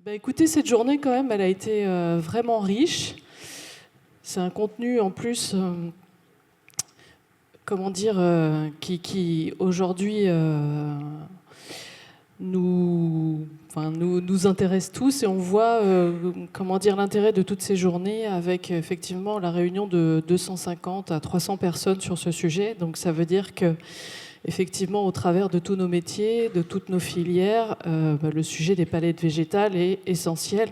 Écoutez, cette journée quand même, elle a été vraiment riche. C'est un contenu en plus, comment dire, qui aujourd'hui nous intéresse tous, et on voit comment dire, l'intérêt de toutes ces journées avec effectivement la réunion de 250 à 300 personnes sur ce sujet. Donc ça veut dire que effectivement, au travers de tous nos métiers, de toutes nos filières, le sujet des palettes végétales est essentiel.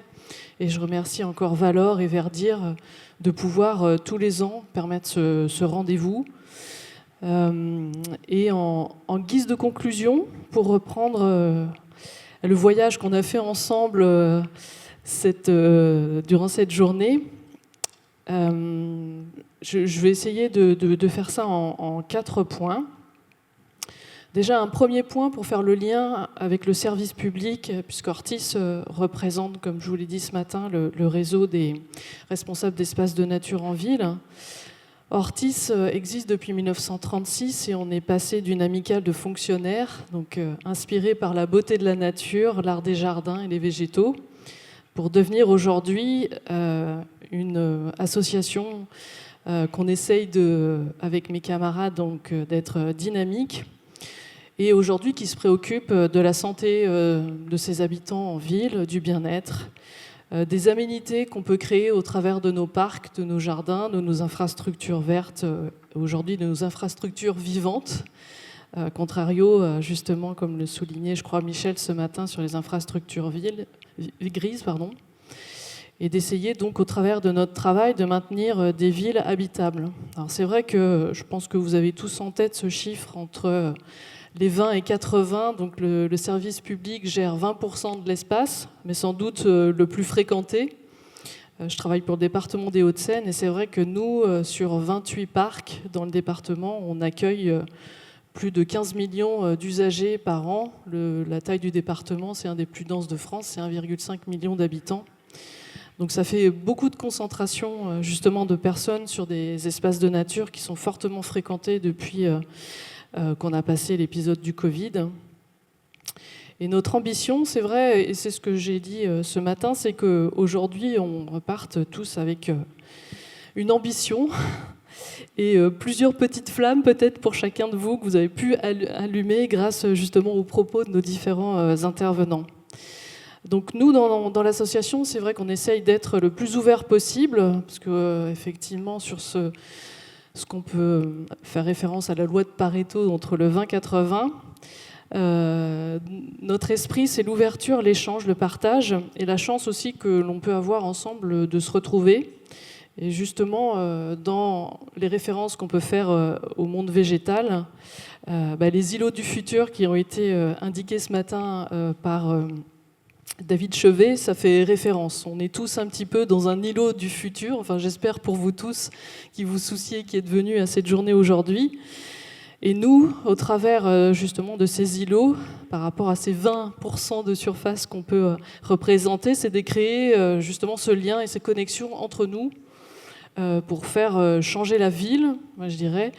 Et je remercie encore Valor et Verdir de pouvoir tous les ans permettre ce rendez-vous. Et en guise de conclusion, pour reprendre le voyage qu'on a fait ensemble durant cette journée, je vais essayer de faire ça en 4 points. Déjà, un premier point pour faire le lien avec le service public, puisqu'Ortis représente, comme je vous l'ai dit ce matin, le réseau des responsables d'espaces de nature en ville. Ortis existe depuis 1936 et on est passé d'une amicale de fonctionnaires, donc inspirée par la beauté de la nature, l'art des jardins et les végétaux, pour devenir aujourd'hui une association qu'on essaye avec mes camarades d'être dynamique. Et aujourd'hui qui se préoccupe de la santé de ses habitants en ville, du bien-être, des aménités qu'on peut créer au travers de nos parcs, de nos jardins, de nos infrastructures vertes, aujourd'hui de nos infrastructures vivantes, contrario justement, comme le soulignait, je crois, Michel ce matin, sur les infrastructures grises, et d'essayer donc au travers de notre travail de maintenir des villes habitables. Alors c'est vrai que je pense que vous avez tous en tête ce chiffre entre les 20 et 80, donc le service public gère 20% de l'espace, mais sans doute le plus fréquenté. Je travaille pour le département des Hauts-de-Seine et c'est vrai que nous, sur 28 parcs dans le département, on accueille plus de 15 millions d'usagers par an. La taille du département, c'est un des plus denses de France, c'est 1,5 million d'habitants. Donc ça fait beaucoup de concentration justement de personnes sur des espaces de nature qui sont fortement fréquentés depuis qu'on a passé l'épisode du Covid. Et notre ambition, c'est vrai, et c'est ce que j'ai dit ce matin, c'est qu'aujourd'hui, on reparte tous avec une ambition et plusieurs petites flammes peut-être pour chacun de vous que vous avez pu allumer grâce justement aux propos de nos différents intervenants. Donc nous, dans l'association, c'est vrai qu'on essaye d'être le plus ouvert possible, parce que effectivement, sur ce qu'on peut faire référence à la loi de Pareto entre le 20-80. Notre esprit, c'est l'ouverture, l'échange, le partage, et la chance aussi que l'on peut avoir ensemble de se retrouver. Et justement, dans les références qu'on peut faire au monde végétal, les îlots du futur qui ont été indiqués ce matin par David Chevet, ça fait référence. On est tous un petit peu dans un îlot du futur, enfin j'espère pour vous tous qui vous souciez, qui êtes venus à cette journée aujourd'hui. Et nous, au travers justement de ces îlots, par rapport à ces 20% de surface qu'on peut représenter, c'est de créer justement ce lien et ces connexions entre nous pour faire changer la ville, moi je dirais,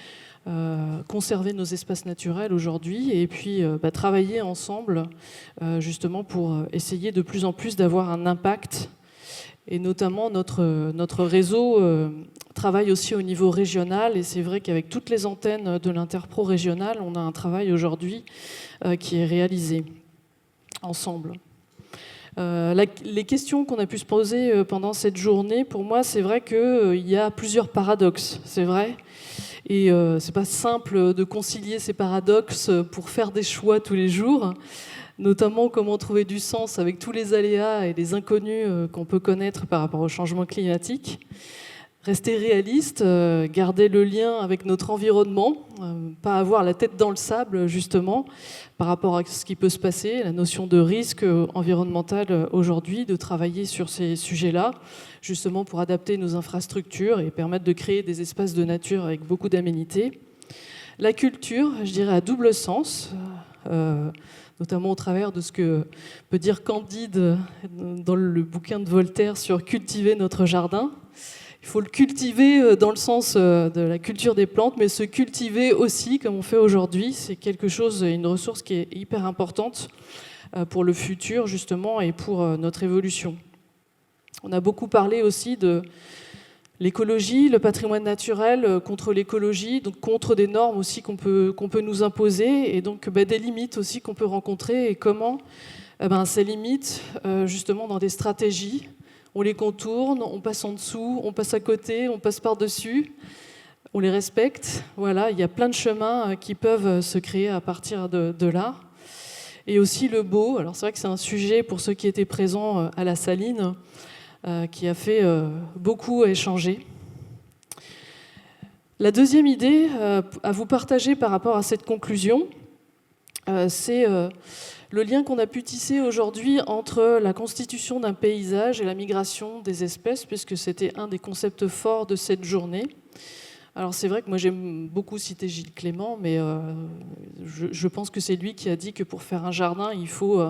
conserver nos espaces naturels aujourd'hui et puis travailler ensemble justement pour essayer de plus en plus d'avoir un impact. Et notamment notre réseau travaille aussi au niveau régional, et c'est vrai qu'avec toutes les antennes de l'Interpro régional, on a un travail aujourd'hui qui est réalisé ensemble. Les questions qu'on a pu se poser pendant cette journée, pour moi, c'est vrai qu'il y a plusieurs paradoxes, c'est vrai. Et c'est pas simple de concilier ces paradoxes pour faire des choix tous les jours, notamment comment trouver du sens avec tous les aléas et les inconnus qu'on peut connaître par rapport au changement climatique. Rester réaliste, garder le lien avec notre environnement, pas avoir la tête dans le sable justement par rapport à ce qui peut se passer, la notion de risque environnemental aujourd'hui, de travailler sur ces sujets-là, justement pour adapter nos infrastructures et permettre de créer des espaces de nature avec beaucoup d'aménités. La culture, je dirais à double sens, notamment au travers de ce que peut dire Candide dans le bouquin de Voltaire sur cultiver notre jardin. Il faut le cultiver dans le sens de la culture des plantes, mais se cultiver aussi, comme on fait aujourd'hui, c'est quelque chose, une ressource qui est hyper importante pour le futur justement et pour notre évolution. On a beaucoup parlé aussi de l'écologie, le patrimoine naturel contre l'écologie, donc contre des normes aussi qu'on peut nous imposer et donc des limites aussi qu'on peut rencontrer et comment ces limites, justement dans des stratégies, on les contourne, on passe en dessous, on passe à côté, on passe par-dessus, on les respecte. Voilà, il y a plein de chemins qui peuvent se créer à partir de là. Et aussi le beau. Alors c'est vrai que c'est un sujet pour ceux qui étaient présents à la Saline, qui a fait beaucoup échanger. La deuxième idée à vous partager par rapport à cette conclusion, c'est le lien qu'on a pu tisser aujourd'hui entre la constitution d'un paysage et la migration des espèces, puisque c'était un des concepts forts de cette journée. Alors c'est vrai que moi j'aime beaucoup citer Gilles Clément, mais je pense que c'est lui qui a dit que pour faire un jardin, il faut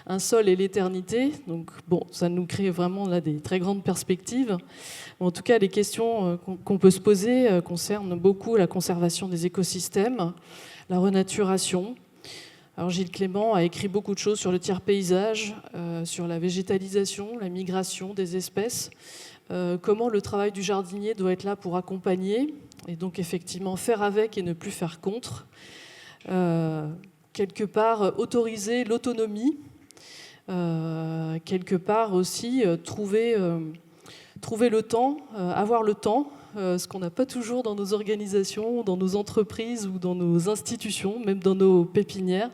un sol et l'éternité. Donc bon, ça nous crée vraiment là des très grandes perspectives. En tout cas, les questions qu'on peut se poser concernent beaucoup la conservation des écosystèmes, la renaturation. Alors Gilles Clément a écrit beaucoup de choses sur le tiers paysage, sur la végétalisation, la migration des espèces, comment le travail du jardinier doit être là pour accompagner, et donc effectivement faire avec et ne plus faire contre. Quelque part autoriser l'autonomie, quelque part aussi trouver le temps, avoir le temps, ce qu'on n'a pas toujours dans nos organisations, dans nos entreprises ou dans nos institutions, même dans nos pépinières,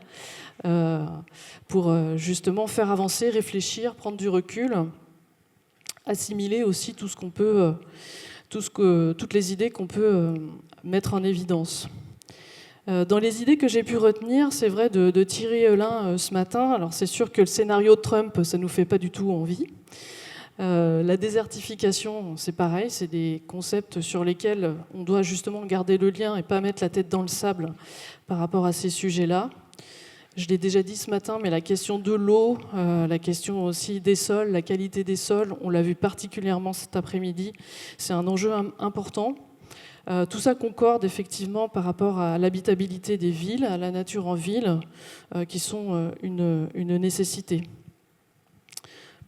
pour justement faire avancer, réfléchir, prendre du recul, assimiler aussi tout ce qu'on peut, toutes les idées qu'on peut mettre en évidence. Dans les idées que j'ai pu retenir, c'est vrai de Thierry Eulin ce matin. Alors c'est sûr que le scénario de Trump, ça nous fait pas du tout envie. La désertification, c'est pareil, c'est des concepts sur lesquels on doit justement garder le lien et pas mettre la tête dans le sable par rapport à ces sujets-là. Je l'ai déjà dit ce matin, mais la question de l'eau, la question aussi des sols, la qualité des sols, on l'a vu particulièrement cet après-midi, c'est un enjeu important. Tout ça concorde effectivement par rapport à l'habitabilité des villes, à la nature en ville, qui sont une nécessité.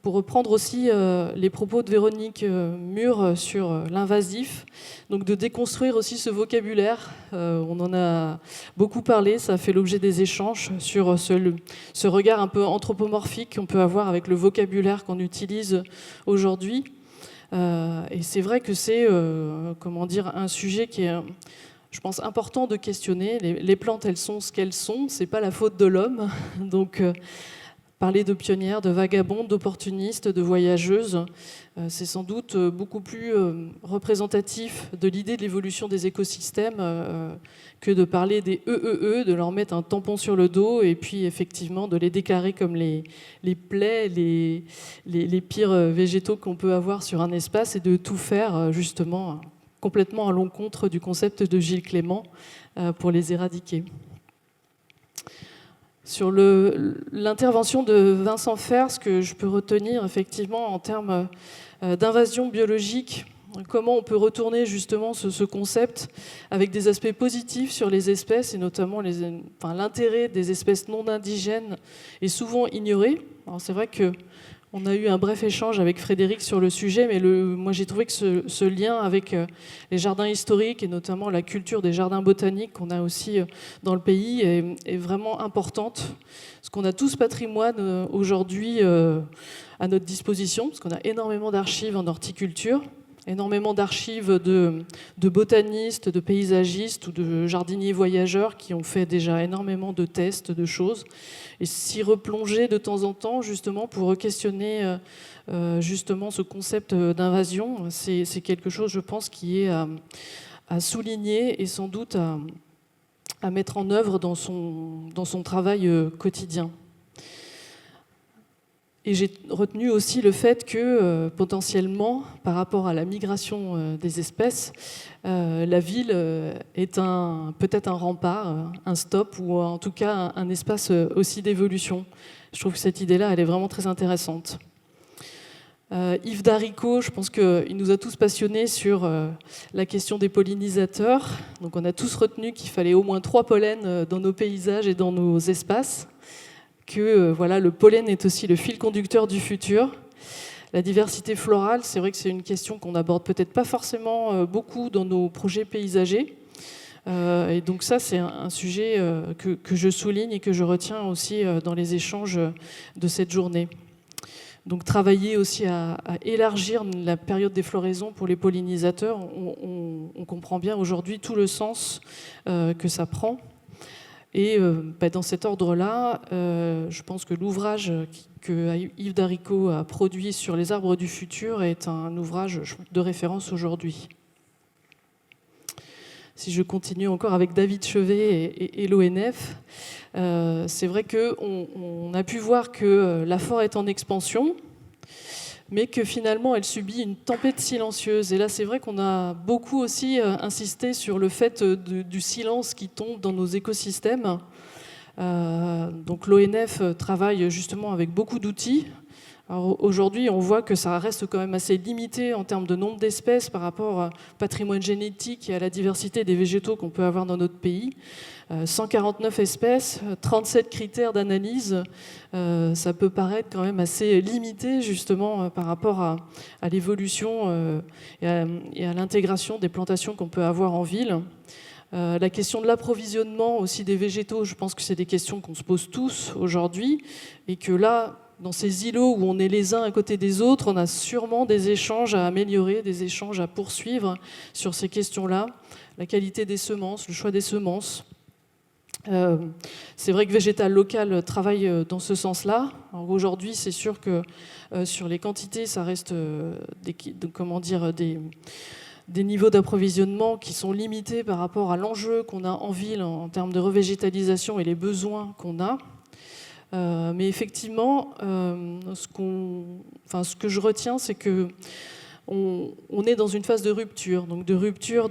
Pour reprendre aussi les propos de Véronique Mur sur l'invasif, donc de déconstruire aussi ce vocabulaire. On en a beaucoup parlé, ça a fait l'objet des échanges sur ce regard un peu anthropomorphique qu'on peut avoir avec le vocabulaire qu'on utilise aujourd'hui. Et c'est vrai que c'est un sujet qui est, je pense, important de questionner. Les plantes, elles sont ce qu'elles sont, c'est pas la faute de l'homme. Donc parler de pionnières, de vagabondes, d'opportunistes, de voyageuses, c'est sans doute beaucoup plus représentatif de l'idée de l'évolution des écosystèmes que de parler des de leur mettre un tampon sur le dos et puis effectivement de les déclarer comme les plaies, les pires végétaux qu'on peut avoir sur un espace et de tout faire justement complètement à l'encontre du concept de Gilles Clément pour les éradiquer. Sur l'intervention de Vincent Fers, ce que je peux retenir effectivement en termes d'invasion biologique, comment on peut retourner justement ce concept avec des aspects positifs sur les espèces et notamment l'intérêt des espèces non indigènes est souvent ignoré. Alors c'est vrai qu'on a eu un bref échange avec Frédéric sur le sujet, mais moi j'ai trouvé que ce lien avec les jardins historiques et notamment la culture des jardins botaniques qu'on a aussi dans le pays est vraiment importante. Parce qu'on a tout ce patrimoine aujourd'hui à notre disposition, parce qu'on a énormément d'archives en horticulture, énormément d'archives de botanistes, de paysagistes ou de jardiniers voyageurs qui ont fait déjà énormément de tests, de choses. Et s'y replonger de temps en temps, justement, pour questionner justement ce concept d'invasion, c'est quelque chose, je pense, qui est à souligner et sans doute à mettre en œuvre dans son travail quotidien. Et j'ai retenu aussi le fait que, potentiellement, par rapport à la migration des espèces, la ville est peut-être un rempart, un stop, ou en tout cas un espace aussi d'évolution. Je trouve que cette idée-là, elle est vraiment très intéressante. Yves Daricot, je pense qu'il nous a tous passionnés sur la question des pollinisateurs. Donc on a tous retenu qu'il fallait au moins 3 pollens dans nos paysages et dans nos espaces. que voilà, le pollen est aussi le fil conducteur du futur. La diversité florale, c'est vrai que c'est une question qu'on n'aborde peut-être pas forcément beaucoup dans nos projets paysagers. Et donc ça, c'est un sujet que je souligne et que je retiens aussi dans les échanges de cette journée. Donc travailler aussi à élargir la période des floraisons pour les pollinisateurs. On comprend bien aujourd'hui tout le sens que ça prend. Et dans cet ordre-là, je pense que l'ouvrage que Yves Daricot a produit sur les arbres du futur est un ouvrage de référence aujourd'hui. Si je continue encore avec David Chevet et l'ONF, c'est vrai qu'on a pu voir que la forêt est en expansion, mais que finalement elle subit une tempête silencieuse. Et là, c'est vrai qu'on a beaucoup aussi insisté sur le fait du silence qui tombe dans nos écosystèmes. Donc l'ONF travaille justement avec beaucoup d'outils. Alors aujourd'hui, on voit que ça reste quand même assez limité en termes de nombre d'espèces par rapport au patrimoine génétique et à la diversité des végétaux qu'on peut avoir dans notre pays. 149 espèces, 37 critères d'analyse, ça peut paraître quand même assez limité justement par rapport à l'évolution et à l'intégration des plantations qu'on peut avoir en ville. La question de l'approvisionnement aussi des végétaux, je pense que c'est des questions qu'on se pose tous aujourd'hui et que là, dans ces îlots où on est les uns à côté des autres, on a sûrement des échanges à améliorer, des échanges à poursuivre sur ces questions-là. La qualité des semences, le choix des semences. C'est vrai que Végétal Local travaille dans ce sens-là. Aujourd'hui, c'est sûr que sur les quantités, ça reste des niveaux d'approvisionnement qui sont limités par rapport à l'enjeu qu'on a en ville en termes de revégétalisation et les besoins qu'on a. Mais effectivement, ce que je retiens, c'est que on est dans une phase de rupture, donc de rupture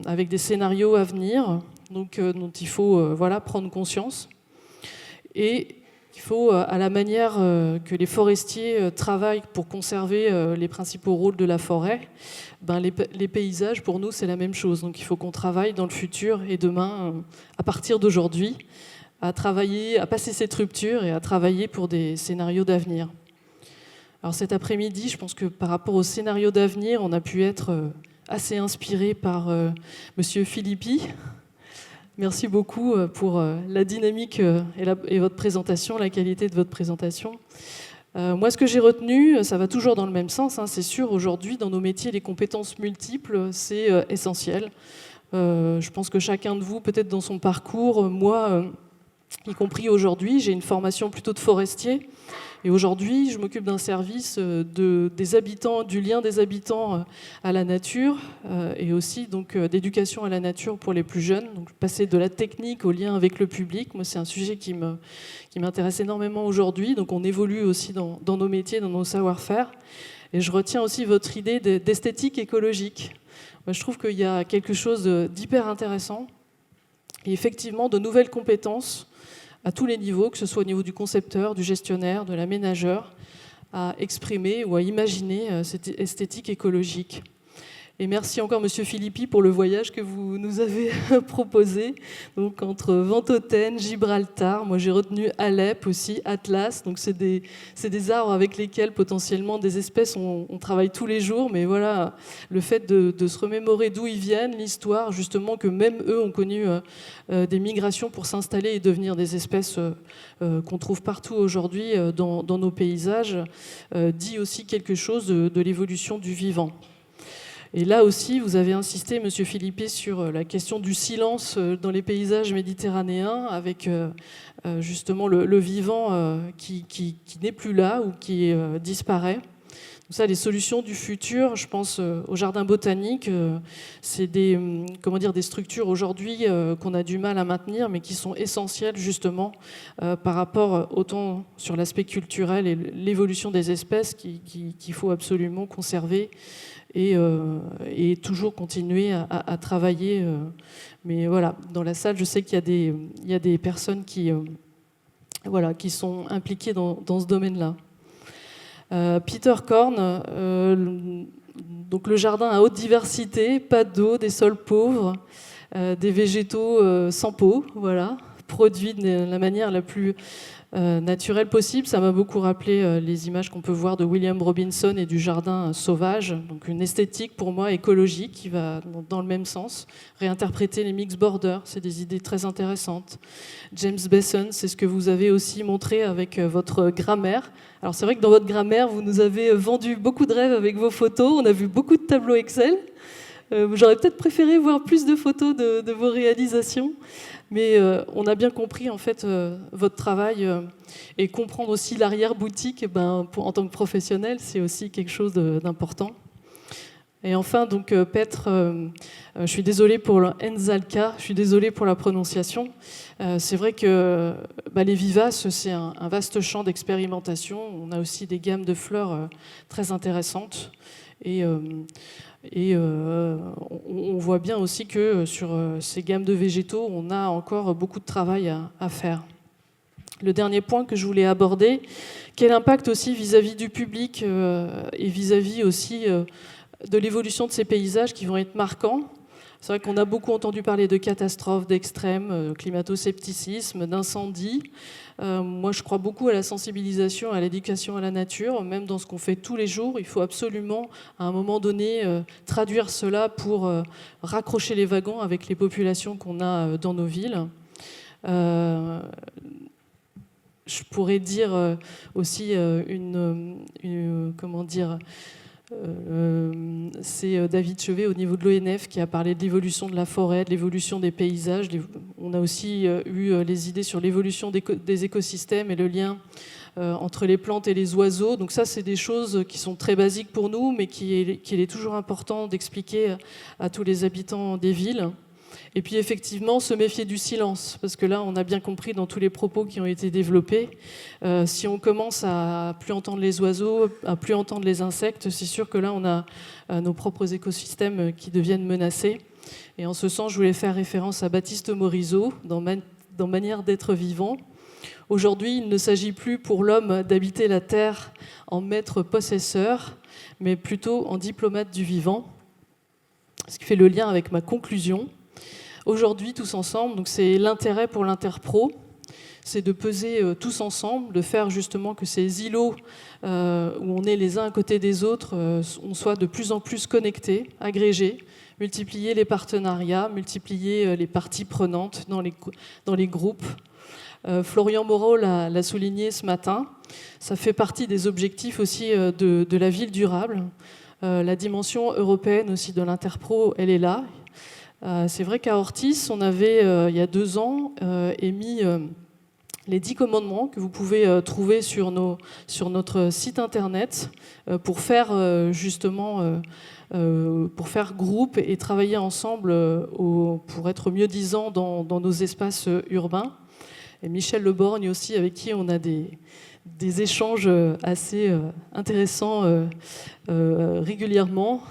avec des scénarios à venir, donc dont il faut prendre conscience. Et il faut, à la manière que les forestiers travaillent pour conserver les principaux rôles de la forêt, les paysages, pour nous, c'est la même chose. Donc il faut qu'on travaille dans le futur et demain, à partir d'aujourd'hui, à travailler, à passer cette rupture et à travailler pour des scénarios d'avenir. Alors cet après-midi, je pense que par rapport aux scénarios d'avenir, on a pu être assez inspiré par Monsieur Philippi. Merci beaucoup pour la dynamique et votre présentation, la qualité de votre présentation. Moi, ce que j'ai retenu, ça va toujours dans le même sens, c'est sûr, aujourd'hui, dans nos métiers, les compétences multiples, c'est essentiel. Je pense que chacun de vous, peut-être dans son parcours, moi, y compris aujourd'hui, j'ai une formation plutôt de forestier. Et aujourd'hui, je m'occupe d'un service des habitants, du lien des habitants à la nature et aussi donc d'éducation à la nature pour les plus jeunes. Donc passer de la technique au lien avec le public, moi c'est un sujet qui m'intéresse énormément aujourd'hui. Donc on évolue aussi dans nos métiers, dans nos savoir-faire. Et je retiens aussi votre idée d'esthétique écologique. Moi, je trouve qu'il y a quelque chose d'hyper intéressant et effectivement de nouvelles compétences à tous les niveaux, que ce soit au niveau du concepteur, du gestionnaire, de l'aménageur, à exprimer ou à imaginer cette esthétique écologique. Et merci encore, Monsieur Philippi, pour le voyage que vous nous avez proposé. Donc entre Ventotène, Gibraltar, moi j'ai retenu Alep aussi, Atlas. Donc c'est des arbres avec lesquels potentiellement des espèces on travaille tous les jours. Mais voilà, le fait de se remémorer d'où ils viennent, l'histoire, justement que même eux ont connu des migrations pour s'installer et devenir des espèces qu'on trouve partout aujourd'hui dans nos paysages, dit aussi quelque chose de l'évolution du vivant. Et là aussi, vous avez insisté, Monsieur Philippé, sur la question du silence dans les paysages méditerranéens, avec justement le vivant qui n'est plus là ou qui disparaît. Donc ça, les solutions du futur, je pense au jardin botanique, c'est des structures aujourd'hui qu'on a du mal à maintenir, mais qui sont essentielles justement par rapport autant sur l'aspect culturel et l'évolution des espèces qu'il faut absolument conserver. Et toujours continuer à travailler. Mais voilà, dans la salle, je sais qu'il y a des personnes qui sont impliquées dans ce domaine-là. Peter Korn, donc le jardin à haute diversité, pas d'eau, des sols pauvres, des végétaux sans peau, voilà, produits de la manière la plus naturel possible. Ça m'a beaucoup rappelé les images qu'on peut voir de William Robinson et du jardin sauvage. Donc une esthétique pour moi écologique qui va dans le même sens. Réinterpréter les mixed borders, c'est des idées très intéressantes. James Besson, c'est ce que vous avez aussi montré avec votre grammaire. Alors c'est vrai que dans votre grammaire, vous nous avez vendu beaucoup de rêves avec vos photos. On a vu beaucoup de tableaux Excel. J'aurais peut-être préféré voir plus de photos de vos réalisations. Mais on a bien compris en fait votre travail et comprendre aussi l'arrière-boutique en tant que professionnel, c'est aussi quelque chose d'important. Et enfin, donc Petr, je suis désolée pour le Enzalka, je suis désolée pour la prononciation. C'est vrai que les vivaces, c'est un vaste champ d'expérimentation. On a aussi des gammes de fleurs très intéressantes. Et on voit bien aussi que sur ces gammes de végétaux, on a encore beaucoup de travail à faire. Le dernier point que je voulais aborder, quel impact aussi vis-à-vis du public et vis-à-vis aussi de l'évolution de ces paysages qui vont être marquants. C'est vrai qu'on a beaucoup entendu parler de catastrophes, d'extrêmes, climato-scepticisme, d'incendies. Moi, je crois beaucoup à la sensibilisation, à l'éducation à la nature, même dans ce qu'on fait tous les jours. Il faut absolument, à un moment donné, traduire cela pour raccrocher les wagons avec les populations qu'on a dans nos villes. Je pourrais dire aussi comment dire... c'est David Chevet au niveau de l'ONF qui a parlé de l'évolution de la forêt, de l'évolution des paysages. On a aussi eu les idées sur l'évolution des écosystèmes et le lien entre les plantes et les oiseaux. Donc ça, c'est des choses qui sont très basiques pour nous, mais qu'il est toujours important d'expliquer à tous les habitants des villes. Et puis effectivement, se méfier du silence, parce que là, on a bien compris dans tous les propos qui ont été développés, si on commence à plus entendre les oiseaux, à plus entendre les insectes, c'est sûr que là, on a nos propres écosystèmes qui deviennent menacés. Et en ce sens, je voulais faire référence à Baptiste Morisot, dans Manière d'être vivant. Aujourd'hui, il ne s'agit plus pour l'homme d'habiter la terre en maître possesseur, mais plutôt en diplomate du vivant, ce qui fait le lien avec ma conclusion. Aujourd'hui, tous ensemble, donc c'est l'intérêt pour l'interpro, c'est de peser tous ensemble, de faire justement que ces îlots où on est les uns à côté des autres, on soit de plus en plus connectés, agrégés, multiplier les partenariats, multiplier les parties prenantes dans les groupes. Florian Moreau l'a souligné ce matin, ça fait partie des objectifs aussi de la ville durable. La dimension européenne aussi de l'interpro, elle est là. C'est vrai qu'à Ortis, on avait, il y a 2 ans, émis les 10 commandements que vous pouvez trouver sur notre site internet pour faire justement, pour faire groupe et travailler ensemble pour être mieux-disant dans nos espaces urbains. Et Michel Leborgne aussi, avec qui on a des échanges assez intéressants régulièrement,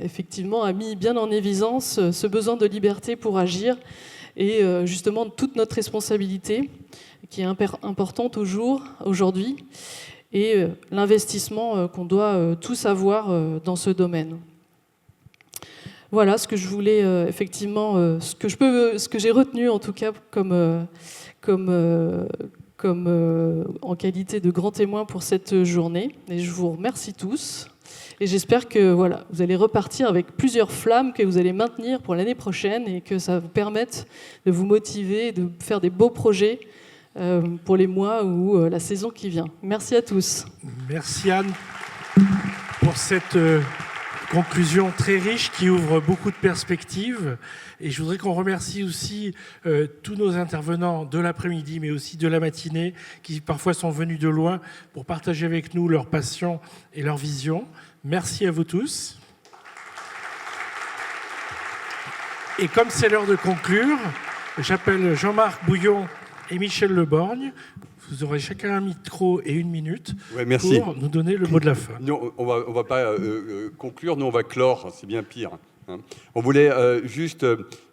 effectivement, a mis bien en évidence ce besoin de liberté pour agir et justement toute notre responsabilité qui est importante aujourd'hui et l'investissement qu'on doit tous avoir dans ce domaine. Voilà ce que je voulais effectivement, ce que j'ai retenu en tout cas comme en qualité de grand témoin pour cette journée. Et je vous remercie tous. Et j'espère que voilà, vous allez repartir avec plusieurs flammes que vous allez maintenir pour l'année prochaine et que ça vous permette de vous motiver, de faire des beaux projets pour les mois ou la saison qui vient. Merci à tous. Merci Anne pour cette conclusion très riche qui ouvre beaucoup de perspectives. Et je voudrais qu'on remercie aussi tous nos intervenants de l'après-midi, mais aussi de la matinée, qui parfois sont venus de loin pour partager avec nous leur passion et leur vision. Merci à vous tous. Et comme c'est l'heure de conclure, j'appelle Jean-Marc Bouillon et Michel Leborgne. Vous aurez chacun un micro et 1 minute pour nous donner le mot de la fin. Non, on va pas conclure, nous on va clore, c'est bien pire. On voulait juste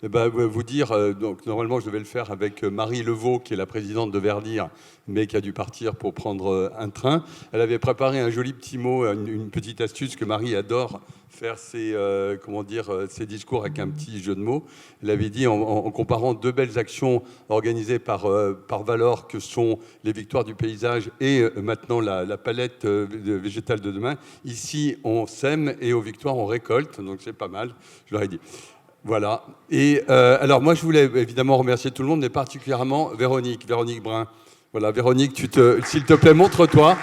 vous dire, donc normalement je devais le faire avec Marie Levaux, qui est la présidente de Verdir, mais qui a dû partir pour prendre un train. Elle avait préparé un joli petit mot, une petite astuce que Marie adore faire ses discours avec un petit jeu de mots. Elle avait dit, en comparant deux belles actions organisées par Valor, que sont les Victoires du paysage et maintenant la palette végétale de demain, ici on sème et aux Victoires on récolte, donc c'est pas mal, je leur ai dit. Voilà. Et alors moi je voulais évidemment remercier tout le monde, mais particulièrement Véronique Brun. Voilà, Véronique, s'il te plaît, montre-toi.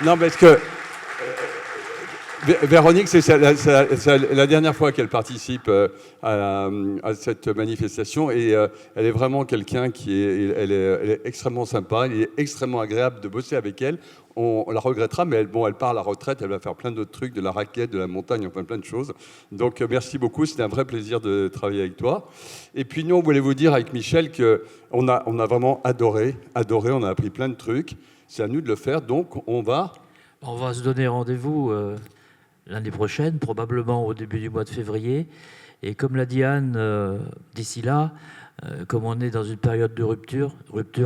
Non, parce que Véronique, c'est la dernière fois qu'elle participe à cette manifestation, et elle est vraiment quelqu'un elle est extrêmement sympa, il est extrêmement agréable de bosser avec elle. On la regrettera, mais elle part à la retraite, elle va faire plein d'autres trucs, de la raquette, de la montagne, enfin plein de choses. Donc merci beaucoup, c'était un vrai plaisir de travailler avec toi. Et puis nous, on voulait vous dire avec Michel qu'on a vraiment adoré, on a appris plein de trucs. C'est à nous de le faire, donc on va se donner rendez-vous l'année prochaine, probablement au début du mois de février. Et comme l'a dit Anne, d'ici là, comme on est dans une période de rupture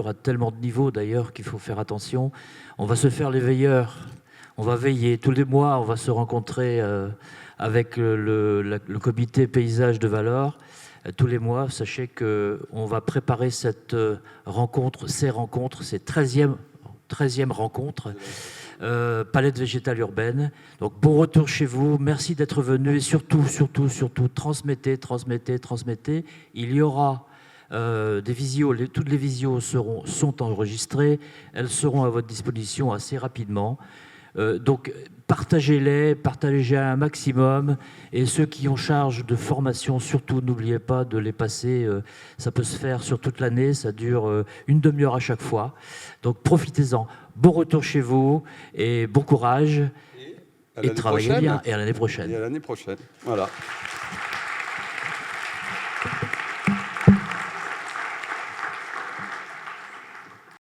à tellement de niveaux d'ailleurs qu'il faut faire attention, on va se faire les veilleurs, on va veiller. Tous les mois, on va se rencontrer avec le comité paysage de Valor. Tous les mois, sachez qu'on va préparer cette rencontre, ces 13e rencontre. Palette végétale urbaine. Donc bon retour chez vous, merci d'être venu et surtout, transmettez. Il y aura des visios, toutes les visios sont enregistrées, elles seront à votre disposition assez rapidement. Donc partagez-les un maximum, et ceux qui ont charge de formation, surtout n'oubliez pas de les passer, ça peut se faire sur toute l'année, ça dure une demi-heure à chaque fois, donc profitez-en. Bon retour chez vous et bon courage et travaillez bien, et à l'année prochaine. Voilà.